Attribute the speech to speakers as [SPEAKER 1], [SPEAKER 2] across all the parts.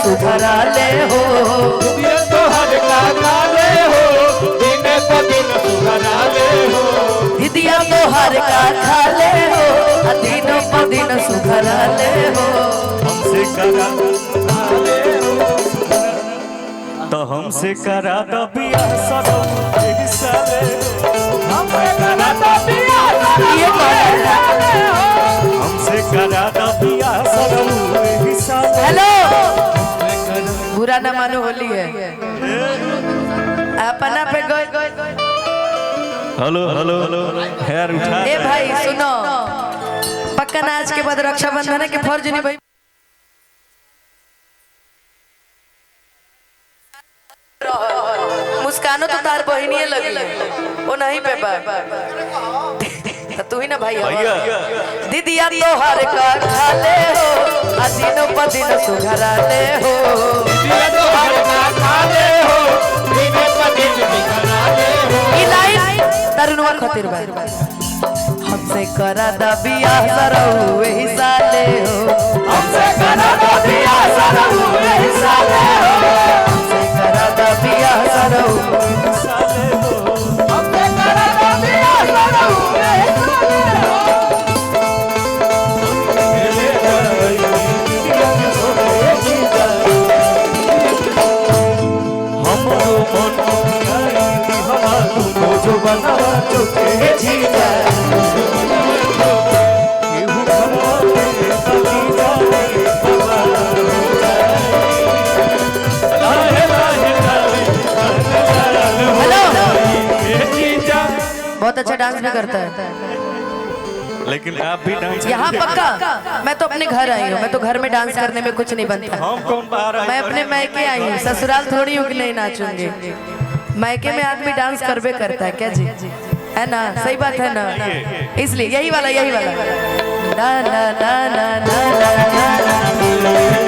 [SPEAKER 1] सुधरा ले हो,
[SPEAKER 2] ये तो हर का काले हो, दिन प दिन सुधरा ले हो,
[SPEAKER 1] दिदिया तो हर का खा ले हो, दिनों प दिन सुधरा ले हो।
[SPEAKER 3] हमसे करा ले हो तो हमसे करा दो बियाह सनम एक साले
[SPEAKER 2] हमसे करा दो बियाह
[SPEAKER 1] ये
[SPEAKER 3] हमसे करा दो बियाह सनम एक साले।
[SPEAKER 1] हेलो, बुरा ना मानो, होली है। अपना पे गए।
[SPEAKER 3] हेलो हेलो हेलो खैर उठा
[SPEAKER 1] ए भाई सुनो, पक्का ना आज के बाद रक्षाबंधन है कि फर्ज नहीं भाई। मुस्कानो तो तार बहनी लगी, वो नहीं पे तू ही ना भाई
[SPEAKER 3] भैया
[SPEAKER 1] दीदिया तो हर का खा ले हो, दिनों प दिन सुधरा ले हो,
[SPEAKER 2] ये तो हर का काले हो, दिन प दिन सुधरा ले हो,
[SPEAKER 1] ई लाइन तरुणवा खातिर बा। हमसे करा दा बियाह सरऊ एही साले हो,
[SPEAKER 2] हमसे करा दो बियाह सनम एक साले हो,
[SPEAKER 1] हमसे करा दा बियाह सरऊ।
[SPEAKER 3] साले हो
[SPEAKER 2] हमसे करा दो बियाह सनम एक साले हो,
[SPEAKER 3] हमरो मन करे कि हवा तुम जो बनावा चुके जीजा केहू खबर दे पति जाने बाबा हो जाए लाहे लाहे लाहे
[SPEAKER 1] हेलो,
[SPEAKER 3] ये जीजा।
[SPEAKER 1] बहुत अच्छा डांस भी करता है।
[SPEAKER 3] लेकिन आप भी डांस
[SPEAKER 1] यहाँ पक्का, मैं तो अपने घर आई हूँ, मैं तो घर में डांस करने में कुछ नहीं बनता।
[SPEAKER 3] हम कौन बाहर आए
[SPEAKER 1] मैं अपने मायके आई हूँ, ससुराल थोड़ी हूँ कि नहीं नाचूंगी। मायके में आदमी डांस करबे करता है क्या जी, है ना? सही बात है ना? इसलिए यही वाला ना ना ना ना ना ना ना।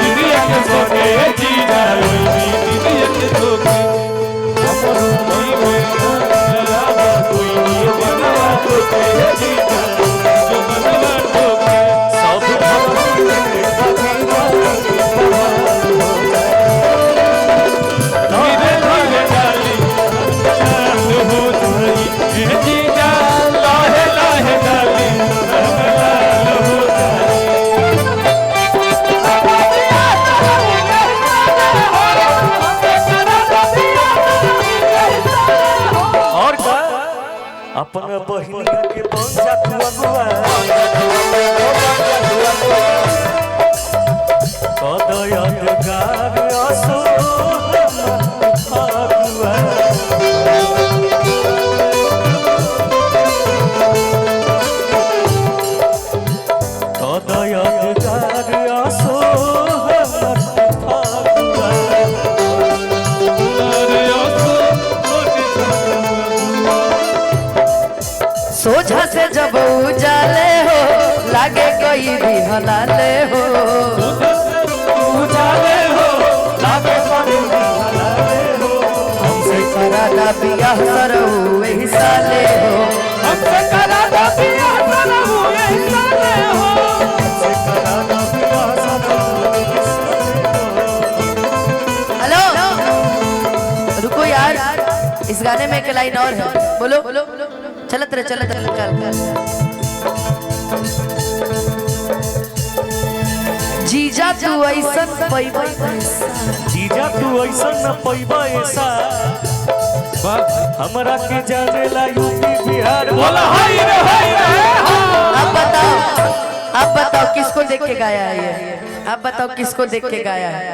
[SPEAKER 2] दीदिया के सोके जीजा रोई, दीदिया के सोके हमरो कोई बनावा कोई बनावा चुके जीजा जो बनावा चुके
[SPEAKER 3] सब
[SPEAKER 2] धीरे धीरे डाली लाल हो जाई, ये जीजा लाहे लाहे डाली लाल हो जाई।
[SPEAKER 3] और का अपन बहिनिया के बन जा तू अगुआ कद यादगार असो अगुआ कद यादगार असो अगुआ
[SPEAKER 1] सोझा से जब उजाले हो, लागे कोई भी हलाले हो,
[SPEAKER 2] उजाले हो लागे पानी हलाले हो,
[SPEAKER 1] हमसे करा दा बियाह सरऊ एही साले हो,
[SPEAKER 2] हमसे करा दो बियाह सनम एक साले हो,
[SPEAKER 3] हमसे करा दो बियाह सनम एक साले हो।
[SPEAKER 1] हेलो रुको यार, इस गाने में एक लाइन और है, बोलो चलत रहे जीजा तू ऐसन पैबा
[SPEAKER 3] जीजा तू ऐसा न पैबा ऐसा हमरा के जाने ला यूपी बिहार
[SPEAKER 2] बोला हाय रे
[SPEAKER 1] आप बताओ किसको देख के गाया है ये? आप बताओ किसको देख के गाया है?